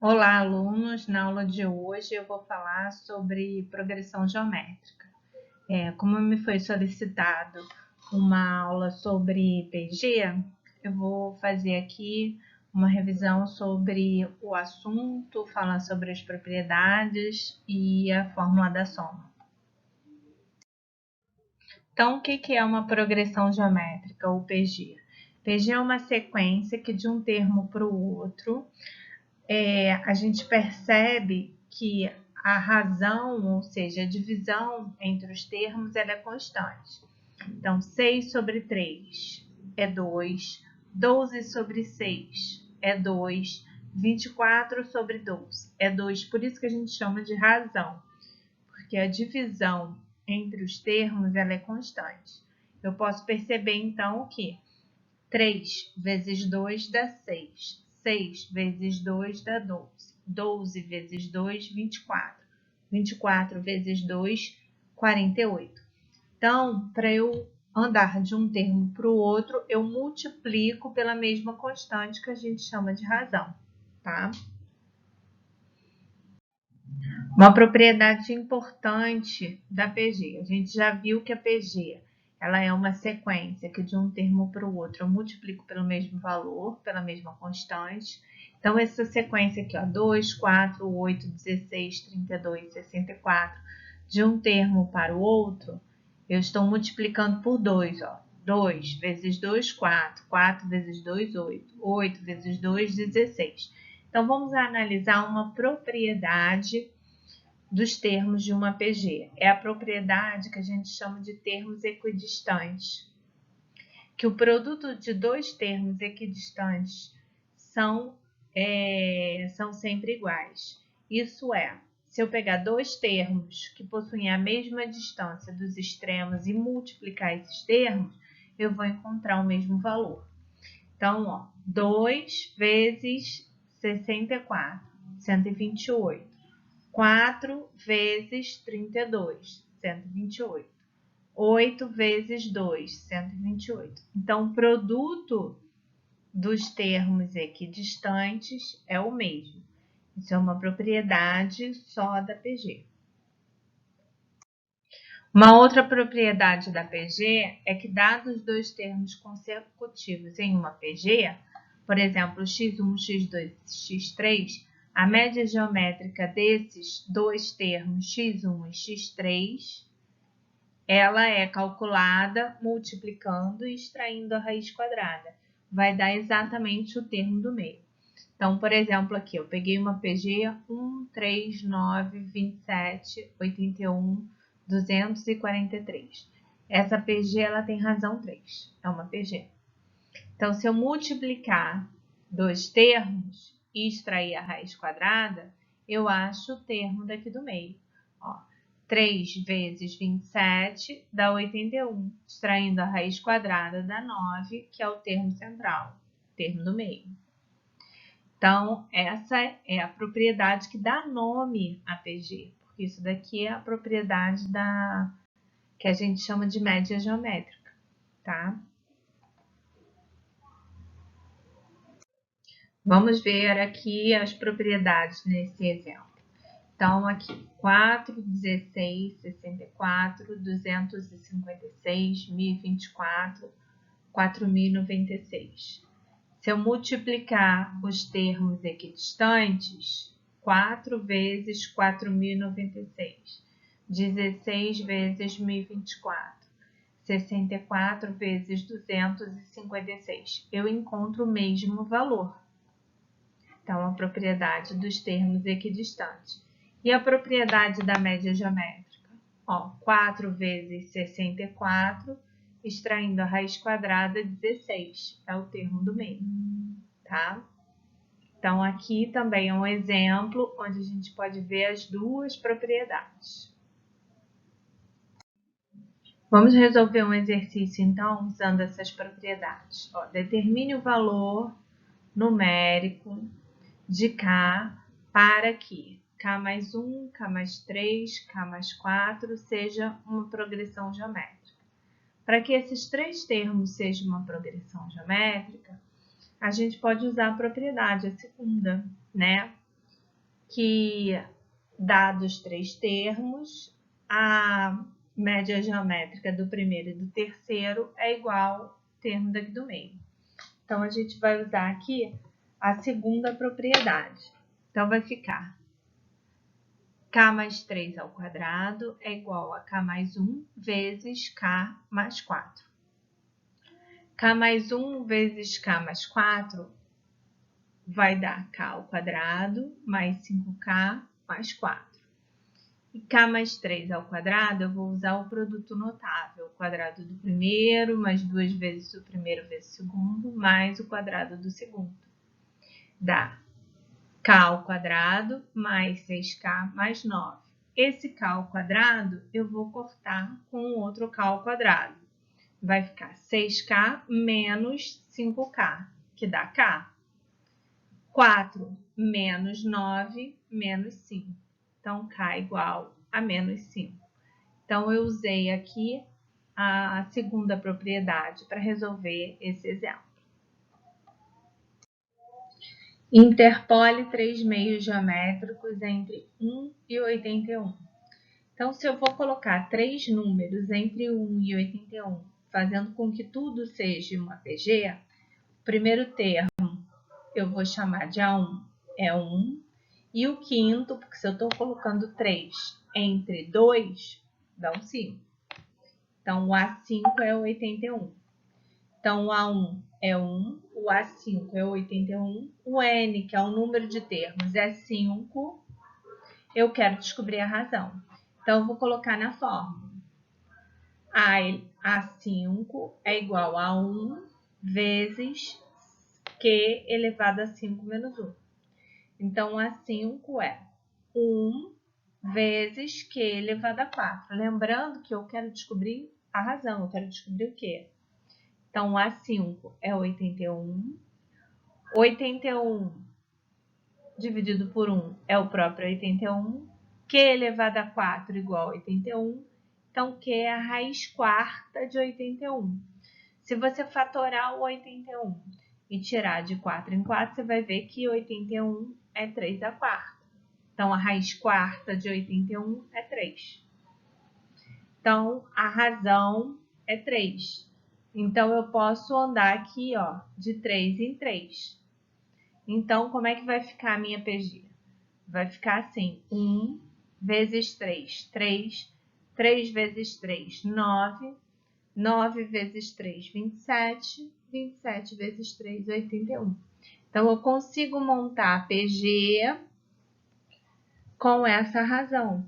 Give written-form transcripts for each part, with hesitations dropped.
Olá, alunos! Na aula de hoje eu vou falar sobre progressão geométrica. Como me foi solicitado uma aula sobre PG, eu vou fazer aqui uma revisão sobre o assunto, falar sobre as propriedades e a fórmula da soma. Então, o que é uma progressão geométrica, ou PG? PG é uma sequência que de um termo para o outro, a gente percebe que a razão, ou seja, a divisão entre os termos, ela é constante. Então, 6 sobre 3 é 2, 12 sobre 6 é 2, 24 sobre 12 é 2. Por isso que a gente chama de razão, porque a divisão entre os termos ela é constante. Eu posso perceber, então, que 3 vezes 2 dá 6. 6 vezes 2 dá 12. 12 vezes 2, 24. 24 vezes 2, 48. Então, para eu andar de um termo para o outro, eu multiplico pela mesma constante que a gente chama de razão, tá? Uma propriedade importante da PG. A gente já viu que a PG ela é uma sequência que de um termo para o outro eu multiplico pelo mesmo valor, pela mesma constante. Então, essa sequência aqui, ó, 2, 4, 8, 16, 32, 64, de um termo para o outro, eu estou multiplicando por 2, ó. 2 vezes 2, 4. 4 vezes 2, 8. 8 vezes 2, 16. Então, vamos analisar uma propriedade dos termos de uma PG. É a propriedade que a gente chama de termos equidistantes, que o produto de dois termos equidistantes são sempre iguais. Isso é, se eu pegar dois termos que possuem a mesma distância dos extremos e multiplicar esses termos, eu vou encontrar o mesmo valor. Então, ó, 2 vezes 64, 128. 4 vezes 32, 128. 8 vezes 2, 128. Então, o produto dos termos equidistantes é o mesmo. Isso é uma propriedade só da PG. Uma outra propriedade da PG é que, dados dois termos consecutivos em uma PG, por exemplo, x1, x2 e x3, a média geométrica desses dois termos, x1 e x3, ela é calculada multiplicando e extraindo a raiz quadrada. Vai dar exatamente o termo do meio. Então, por exemplo, aqui eu peguei uma PG 1, 3, 9, 27, 81, 243. Essa PG ela tem razão 3, é uma PG. Então, se eu multiplicar dois termos e extrair a raiz quadrada, eu acho o termo daqui do meio. Ó, 3 vezes 27 dá 81. Extraindo a raiz quadrada dá 9, que é o termo central, termo do meio. Então, essa é a propriedade que dá nome à PG, porque isso daqui é a propriedade que a gente chama de média geométrica, tá? Vamos ver aqui as propriedades nesse exemplo. Então, aqui, 4, 16, 64, 256, 1024, 4096. Se eu multiplicar os termos equidistantes, 4 vezes 4096, 16 vezes 1024, 64 vezes 256, eu encontro o mesmo valor. Então, a propriedade dos termos equidistantes. E a propriedade da média geométrica? Ó, 4 vezes 64, extraindo a raiz quadrada, 16. É o termo do meio, tá? Então, aqui também é um exemplo onde a gente pode ver as duas propriedades. Vamos resolver um exercício, então, usando essas propriedades. Ó, determine o valor numérico de K para que K mais 1, K mais 3, K mais 4 seja uma progressão geométrica. Para que esses três termos sejam uma progressão geométrica, a gente pode usar a propriedade, a segunda, né? que, dados 3 termos, a média geométrica do primeiro e do terceiro é igual ao termo daqui do meio. Então, a gente vai usar aqui a segunda propriedade. Então, vai ficar k mais 3 ao quadrado é igual a k mais 1 vezes k mais 4. K mais 1 vezes k mais 4 vai dar k ao quadrado mais 5k mais 4. E k mais 3 ao quadrado, eu vou usar o produto notável. O quadrado do primeiro, mais 2 vezes o primeiro vezes o segundo, mais o quadrado do segundo. Dá k ao quadrado mais 6k mais 9. Esse k ao quadrado, eu vou cortar com o outro k ao quadrado. Vai ficar 6k menos 5k, que dá k. 4 menos 9 menos 5. Então, k igual a menos 5. Então, eu usei aqui a segunda propriedade para resolver esse exemplo. Interpole 3 meios geométricos entre 1 e 81. Então, se eu vou colocar 3 números entre 1 e 81, fazendo com que tudo seja uma PG, o primeiro termo eu vou chamar de A1 é 1, e o quinto, porque se eu estou colocando 3 entre 2, dá um 5. Então, o A5 é 81. Então, o A1 é 1, o A5 é 81, o N, que é o número de termos, é 5. Eu quero descobrir a razão. Então, eu vou colocar na fórmula. A5 é igual a 1 vezes Q elevado a 5 menos 1. Então, A5 é 1 vezes Q elevado a 4. Lembrando que eu quero descobrir a razão, eu quero descobrir o quê? Então, A5 é 81. 81 dividido por 1 é o próprio 81. Q elevado a 4 igual a 81. Então, Q é a raiz quarta de 81. Se você fatorar o 81 e tirar de 4 em 4, você vai ver que 81 é 3 a quarta. Então, a raiz quarta de 81 é 3. Então, a razão é 3. Então, eu posso andar aqui, ó, de 3 em 3. Então, como é que vai ficar a minha PG? Vai ficar assim, 1 vezes 3, 3. 3 vezes 3, 9. 9 vezes 3, 27. 27 vezes 3, 81. Então, eu consigo montar a PG com essa razão.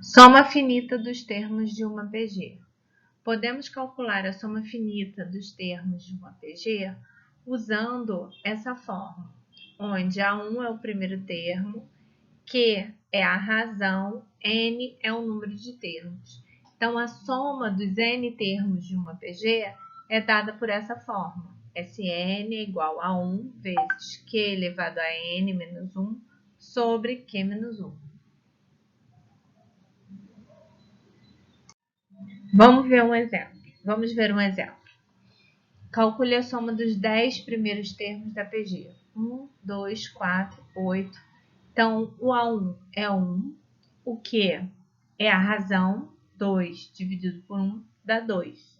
Soma finita dos termos de uma PG. Podemos calcular a soma finita dos termos de uma PG usando essa fórmula, onde A1 é o primeiro termo, Q é a razão, N é o número de termos. Então, a soma dos N termos de uma PG é dada por essa fórmula. Sn é igual a 1 vezes Q elevado a N menos 1 sobre Q menos 1. Vamos ver um exemplo. Calcule a soma dos 10 primeiros termos da PG. 1, 2, 4, 8. Então, o A1 é 1. O Q é a razão. 2 dividido por 1 dá 2.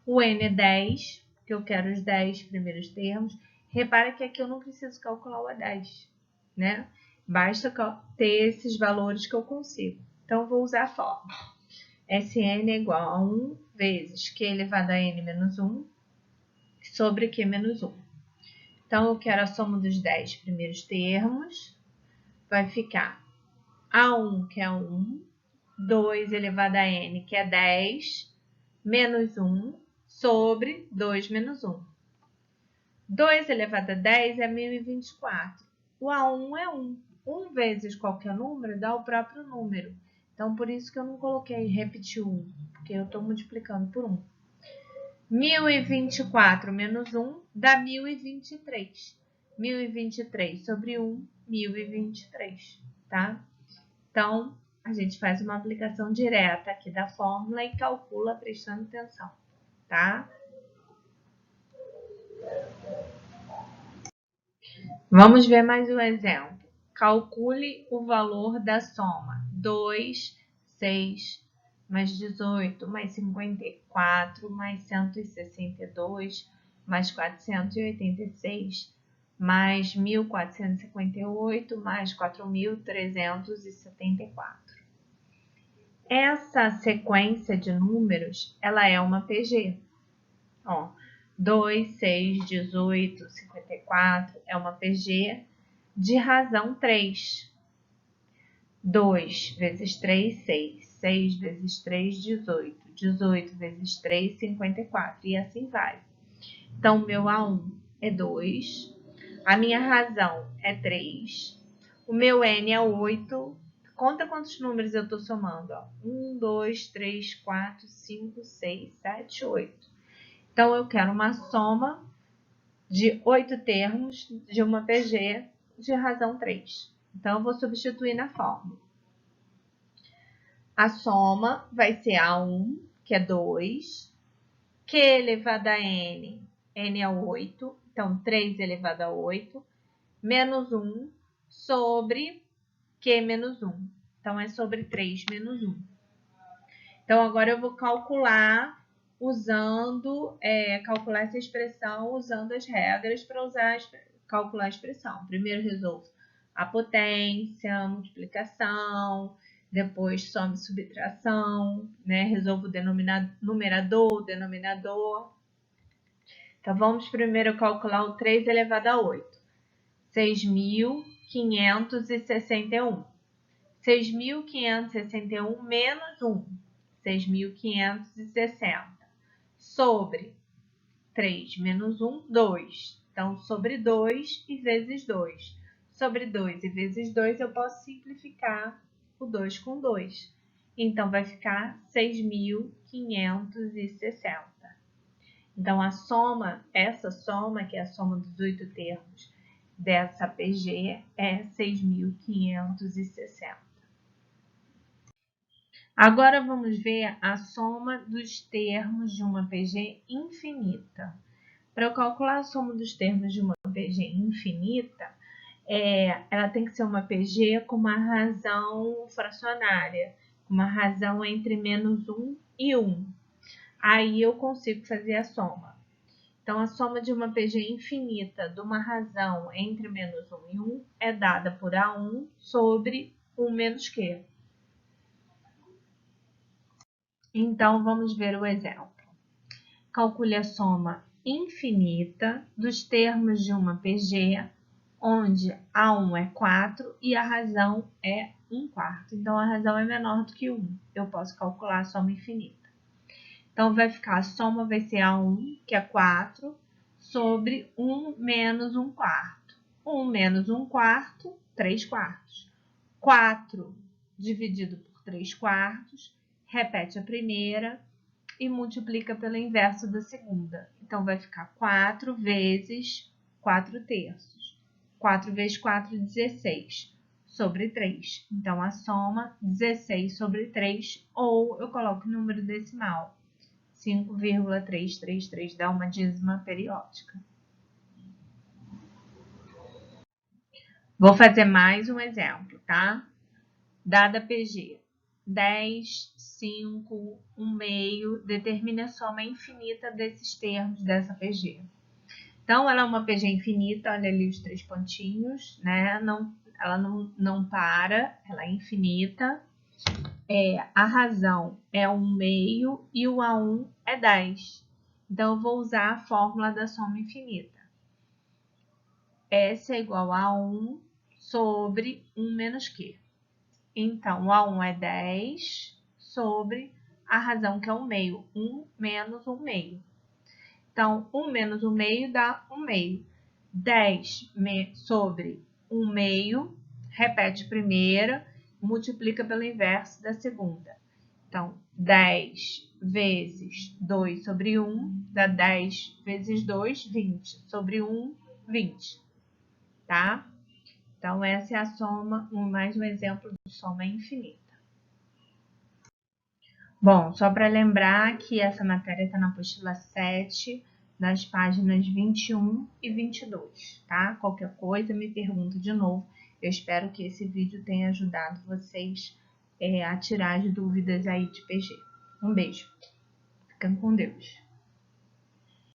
O N é 10, porque eu quero os 10 primeiros termos. Repara que aqui eu não preciso calcular o A10, né? Basta ter esses valores que eu consigo. Então, eu vou usar a fórmula. Sn é igual a 1 vezes Q elevado a N menos 1 sobre Q menos 1. Então, eu quero a soma dos 10 primeiros termos. Vai ficar A1, que é 1, 2 elevado a N, que é 10, menos 1, sobre 2 menos 1. 2 elevado a 10 é 1024. O A1 é 1. 1 vezes qualquer número dá o próprio número. Então, por isso que eu não coloquei repetir 1, porque eu estou multiplicando por 1. 1024 menos 1 dá 1023. 1023 sobre 1, 1023, tá? Então, a gente faz uma aplicação direta aqui da fórmula e calcula prestando atenção, tá? Vamos ver mais um exemplo. Calcule o valor da soma 2, 6, mais 18, mais 54, mais 162, mais 486, mais 1.458, mais 4.374. Essa sequência de números, ela é uma PG. Ó, 2, 6, 18, 54 é uma PG de razão 3. 2 vezes 3, 6. 6 vezes 3, 18. 18 vezes 3, 54. E assim vai. Então, meu A1 é 2. A minha razão é 3. O meu N é 8. Conta quantos números eu estou somando. Ó. 1, 2, 3, 4, 5, 6, 7, 8. Então, eu quero uma soma de 8 termos de uma PG de razão 3. Então, eu vou substituir na fórmula. A soma vai ser A1, que é 2, Q elevado a N, N é 8, então 3 elevado a 8, menos 1 sobre Q menos 1. Então, é sobre 3 menos 1. Então, agora eu vou calcular calcular essa expressão usando as regras para calcular a expressão. Primeiro resolvo a potência, multiplicação, depois soma e subtração, né? Resolvo o numerador, denominador. Então, vamos primeiro calcular o 3 elevado a 8. 6.561. 6.561 menos 1. 6.560. Sobre 3 menos 1, 2. Então, sobre 2 e vezes 2. Sobre 2 e vezes 2, eu posso simplificar o 2 com 2. Então, vai ficar 6.560. Então, essa soma, que é a soma dos 8 termos dessa PG, é 6.560. Agora, vamos ver a soma dos termos de uma PG infinita. Para eu calcular a soma dos termos de uma PG infinita, ela tem que ser uma PG com uma razão fracionária, uma razão entre menos 1 e 1. Aí eu consigo fazer a soma. Então, a soma de uma PG infinita de uma razão entre menos 1 e 1 é dada por A1 sobre 1 menos Q. Então, vamos ver o exemplo. Calcule a soma infinita dos termos de uma PG, onde A1 é 4 e a razão é 1/4. Então, a razão é menor do que 1. Eu posso calcular a soma infinita. Então, a soma vai ser A1, que é 4, sobre 1 menos 1/4. 1 menos 1/4, 3/4. 4 dividido por 3/4, repete a primeira e multiplica pelo inverso da segunda. Então, vai ficar 4 vezes 4/3. 4 vezes 4, 16, sobre 3. Então, a soma 16 sobre 3, ou eu coloco o número decimal. 5,333 dá uma dízima periódica. Vou fazer mais um exemplo, tá? Dada PG 10, 5, 1 meio, determine a soma infinita desses termos dessa PG. Então, ela é uma PG infinita, olha ali os 3 pontinhos, né? Ela não para, ela é infinita. A razão é 1 meio e o A1 é 10. Então, eu vou usar a fórmula da soma infinita. S é igual a 1 sobre 1 menos Q. Então, o A1 é 10 sobre a razão que é 1 meio. 1 menos 1 meio. Então, 1 menos 1 meio dá 1 meio. 10 sobre 1 meio, repete a primeira, multiplica pelo inverso da segunda. Então, 10 vezes 2 sobre 1 dá 10 vezes 2, 20. Sobre 1, 20. Tá? Então, essa é a soma, mais um exemplo de soma infinita. Bom, só para lembrar que essa matéria está na apostila 7, nas páginas 21 e 22, tá? Qualquer coisa me pergunta de novo. Eu espero que esse vídeo tenha ajudado vocês a tirar as dúvidas aí de PG. Um beijo. Fiquem com Deus.